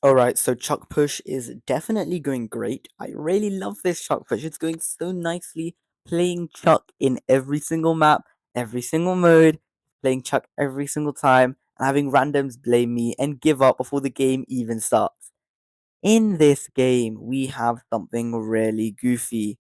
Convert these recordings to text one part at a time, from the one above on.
Alright, so Chuck Push is definitely going great. I really love this Chuck Push. It's going so nicely. Playing Chuck in every single map, every single mode, playing Chuck every single time, and having randoms blame me and give up before the game even starts. In this game, we have something really goofy.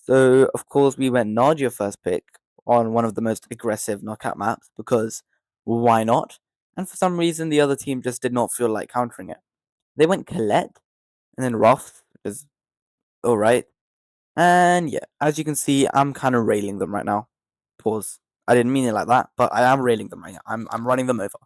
So, of course, we went Nadia first pick on one of the most aggressive knockout maps because why not? And for some reason, the other team just did not feel like countering it. They went Colette and then Roth, which is alright. And yeah, as you can see, I'm kind of railing them right now. Pause. I didn't mean it like that, but I am railing them right now. I'm running them over.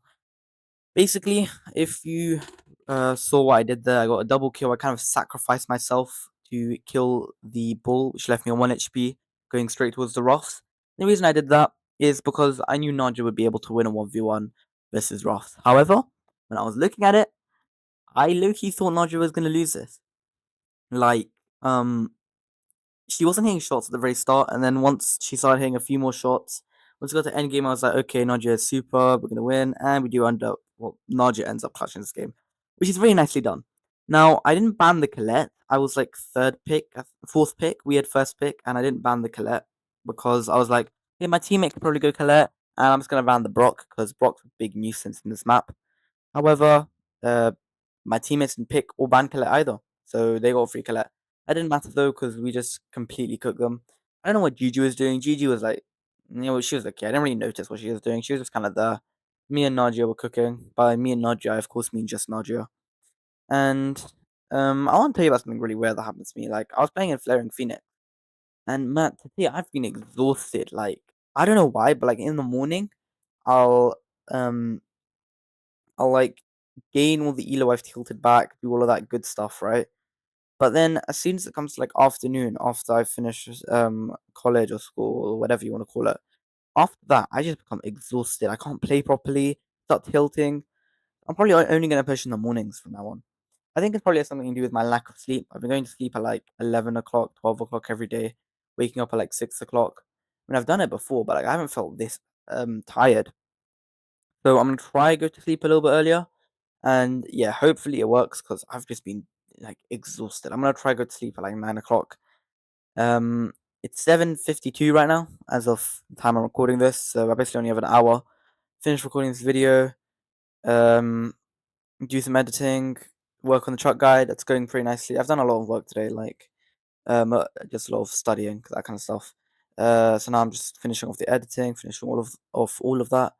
Basically, if you saw what I did there, I got a double kill. I kind of sacrificed myself to kill the bull, which left me on 1 HP, going straight towards the Roths. The reason I did that is because I knew Naja would be able to win a 1v1 versus Roth. However, when I was looking at it, I low-key thought Naja was going to lose this. Like, um, she wasn't hitting shots at the very start, and then once she started hitting a few more shots, once we got to end game, I was like, okay, Nadia is super, we're gonna win, and we do end up. Well, Nadia ends up clutching this game, which is very nicely done. Now, I didn't ban the Colette. I was like third pick, fourth pick. We had first pick, and I didn't ban the Colette because I was like, hey, my teammate could probably go Colette, and I'm just gonna ban the Brock because Brock's a big nuisance in this map. However, uh, my teammates didn't pick or ban Colette either, so they got free Colette. That didn't matter though because we just completely cooked them. I don't know what Gigi was doing. Gigi was like, she was okay. I didn't really notice what she was doing. She was just kind of there. Me and Nadia were cooking. By me and Nadia, I of course mean just Nadia. And I want to tell you about something really weird that happened to me. Like I was playing in Flaring Phoenix, and man, today I've been exhausted. Like I don't know why, but like in the morning, I'll um I'll like gain all the elo I've tilted back, do all of that good stuff, right? But then as soon as it comes to like afternoon, after I finish college or school or whatever you want to call it, after that I just become exhausted. I can't play properly, start tilting. I'm probably only gonna push in the mornings from now on. I think it's probably something to do with my lack of sleep. I've been going to sleep at like 11 o'clock, 12 o'clock every day, waking up at like 6 o'clock. I mean I've done it before, but like I haven't felt this tired. So I'm gonna try go to sleep a little bit earlier. And yeah, hopefully it works because I've just been like exhausted. I'm gonna try go to sleep at like 9 o'clock. Um, it's 7:52 right now as of the time I'm recording this, so I basically only have an hour. Finish recording this video. Um, do some editing, work on the truck guide. That's going pretty nicely. I've done a lot of work today, like just a lot of studying that kind of stuff. So now I'm just finishing off the editing, finishing all of that.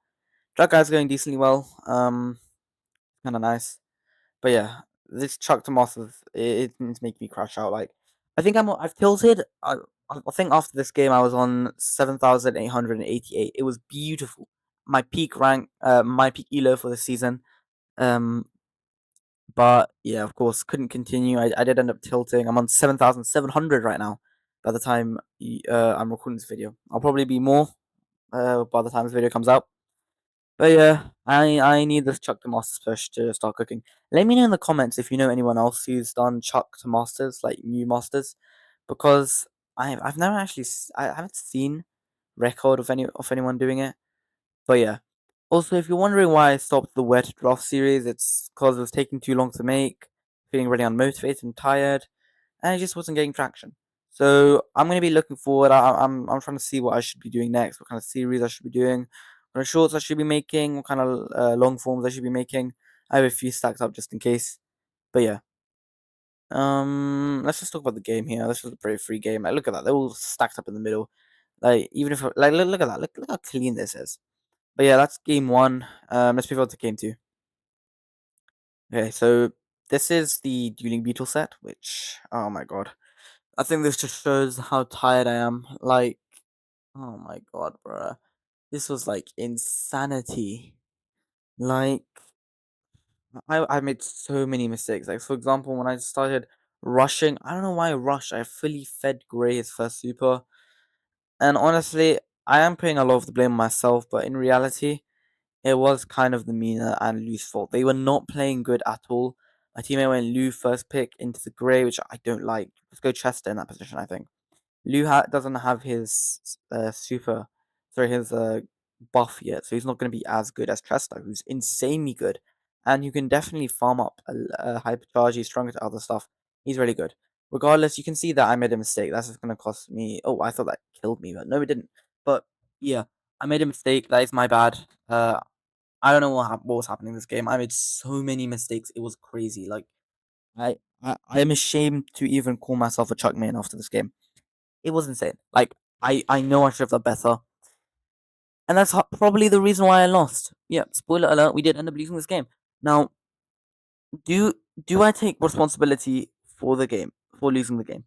Truck guide's going decently well. Kind of nice. But yeah, this Chuck to Mosses, it's making me crash out. Like, I've tilted. I think after this game, I was on 7,888. It was beautiful. My peak rank, my peak elo for the season. Um, but yeah, of course, couldn't continue. I did end up tilting. I'm on 7,700 right now. By the time I'm recording this video, I'll probably be more. By the time this video comes out. But yeah, I need this Chuck to Masters push to start cooking. Let me know in the comments if you know anyone else who's done Chuck to Masters, like new Masters, because I've never actually I haven't seen record of anyone doing it. But yeah. Also, if you're wondering why I stopped the Wet Draft series, it's because it was taking too long to make, feeling really unmotivated and tired, and I just wasn't getting traction. So I'm gonna be looking forward. I'm trying to see what I should be doing next, what kind of series I should be doing, what kind of shorts I should be making, what kind of long forms I should be making. I have a few stacked up just in case. But yeah, let's just talk about the game here. This was a pretty free game. Like, look at that, they're all stacked up in the middle. Like even if like look at that, look how clean this is. But yeah, that's game one. Let's move on to game two. Okay, so this is the Dueling Beetle set, which oh my god. I think this just shows how tired I am. Like, oh my god, bruh. This was like insanity. Like, I made so many mistakes. Like, for example, when I started rushing, I don't know why I rushed. I fully fed Gray his first super. And honestly, I am putting a lot of the blame on myself, but in reality, it was kind of the Mina and Lu's fault. They were not playing good at all. My teammate went Lu first pick into the Gray, which I don't like. Let's go Chester in that position, I think. Doesn't have his his buff yet, so he's not going to be as good as Tresta, who's insanely good. and you can definitely farm up a hypercharge. He's stronger to other stuff. He's really good. Regardless, you can see that I made a mistake. That's just gonna cost me. Oh, I thought that killed me, but no, it didn't. But yeah, I made a mistake. That is my bad. I don't know what was happening in this game. I made so many mistakes. It was crazy. Like I am ashamed to even call myself a Chuck main after this game. It was insane. Like I know I should have done better, and that's probably the reason why I lost. Yeah, spoiler alert: we did end up losing this game. Now, do do I take responsibility for the game for losing the game?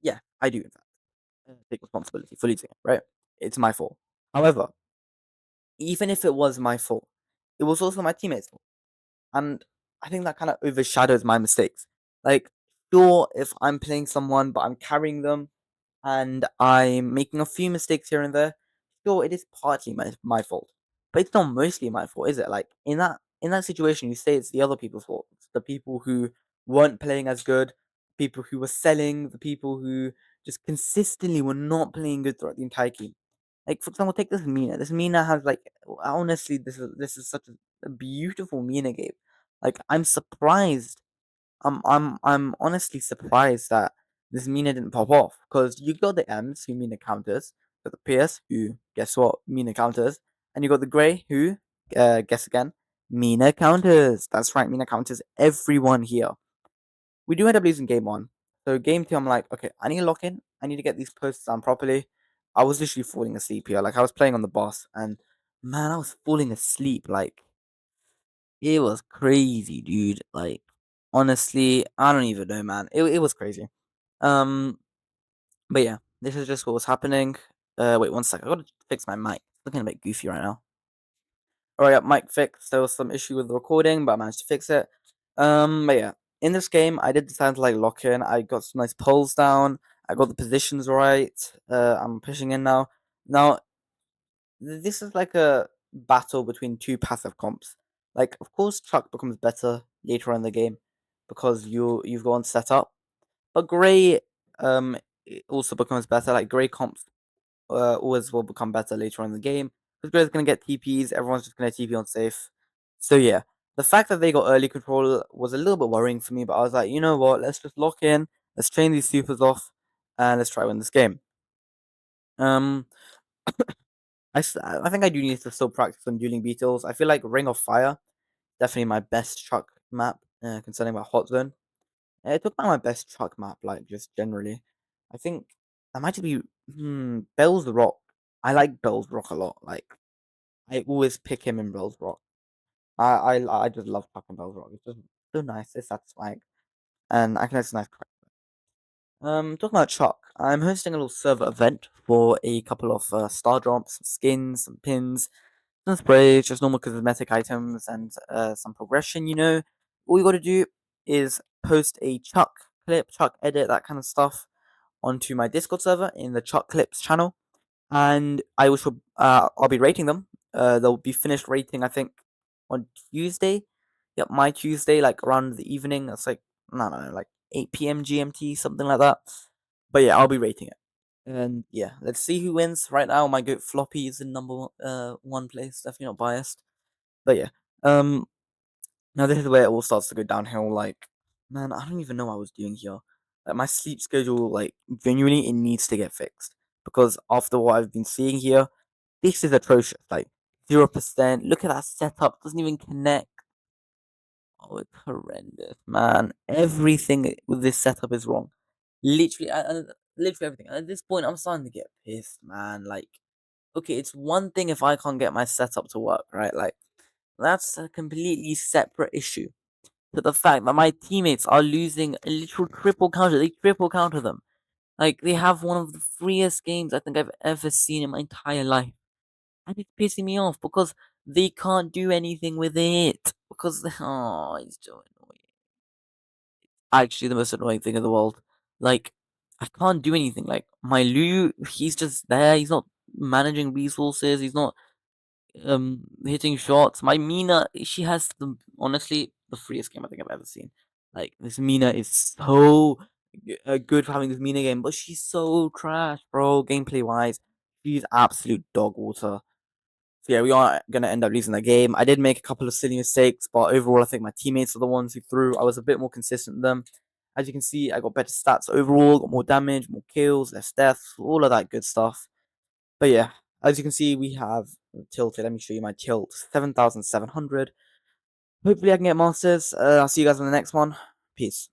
Yeah, I do. In fact, take responsibility for losing it. Right? It's my fault. However, even if it was my fault, it was also my teammates' fault. And I think that kind of overshadows my mistakes. Like, sure, if I'm playing someone but I'm carrying them and I'm making a few mistakes here and there, sure, it is partly my fault. But it's not mostly my fault, is it? Like in that situation, you say it's the other people's fault. It's the people who weren't playing as good, people who were selling, the people who just consistently were not playing good throughout the entire game. Like for example, take this Mina. This Mina has like honestly, this is such a beautiful Mina game. Like I'm surprised. I'm honestly surprised that this Mina didn't pop off because you got the M's who Mina counters, got the Pierce who guess what Mina counters, and you got the Grey who guess again Mina counters. That's right, Mina counters everyone here. We do end up losing game one. So game two, I'm like, okay, I need to lock in. I need to get these posts down properly. I was literally falling asleep here. Like I was playing on the boss, and man, I was falling asleep. Like it was crazy, dude. Like honestly, I don't even know, man. It was crazy. Um, but yeah, this is just what was happening. Wait one sec. I gotta fix my mic. It's looking a bit goofy right now. Alright, yeah, mic fixed. There was some issue with the recording, but I managed to fix it. But yeah, in this game, I did decide to like lock in. I got some nice pulls down. I got the positions right. I'm pushing in now. Now, this is like a battle between two passive comps. Like, of course, Chuck becomes better later on in the game because you've gone set up. But Gray it also becomes better. Like Gray comps always will become better later on in the game. Because Gray's gonna get TPs, everyone's just gonna TP on safe. So yeah, the fact that they got early control was a little bit worrying for me, but I was like, you know what, let's just lock in, let's chain these supers off, and let's try win this game. Um, I think I do need to still practice on dueling beetles. I feel like Ring of Fire definitely my best truck map concerning my hot zone. It took my best truck map, like just generally. I think I might just be Bell's Rock. I like Bell's Rock a lot. Like I always pick him in Bell's Rock. I just love fucking Bell's Rock. It's just so nice, it's satisfying, and I can it's nice. Talking about Chuck, I'm hosting a little server event for a couple of star drops, skins, some pins, some sprays, just normal cosmetic items, and some progression. All you got to do is post a Chuck clip, Chuck edit, that kind of stuff onto my Discord server in the Chuck Clips channel, and I'll be rating them. They'll be finished rating, I think, on Tuesday. Yep, my Tuesday, like around the evening. That's like I don't know, like 8 p.m. GMT, something like that. But yeah, I'll be rating it. And yeah, let's see who wins. Right now, my goat Floppy is in number one place. Definitely not biased. But yeah, um, now this is where it all starts to go downhill. Like, man, I don't even know what I was doing here. Like, my sleep schedule, like, genuinely, it needs to get fixed because after what I've been seeing here, this is atrocious. Like, 0%. Look at that setup. Doesn't even connect. Oh, it's horrendous, man. Everything with this setup is wrong. Literally, literally everything. At this point, I'm starting to get pissed, man. Like, okay, it's one thing if I can't get my setup to work, right? Like, that's a completely separate issue to the fact that my teammates are losing a literal triple counter. They triple counter them. Like, they have one of the freest games I think I've ever seen in my entire life. And it's pissing me off because they can't do anything with it. Because, oh, it's so annoying. Actually, the most annoying thing in the world. Like, I can't do anything. Like, my Lou, he's just there. He's not managing resources. He's not hitting shots. My Mina, she has honestly the freest game I think I've ever seen. Like this Mina is so good for having this Mina game, but she's so trash, bro. Gameplay wise, she's absolute dog water. So yeah, we are gonna end up losing that game. I did make a couple of silly mistakes, but overall, I think my teammates are the ones who threw. I was a bit more consistent than them. As you can see, I got better stats overall, got more damage, more kills, less deaths, all of that good stuff. But yeah, as you can see, we have tilted. Let me show you my tilt, 7,700. Hopefully, I can get masters. I'll see you guys on the next one. Peace.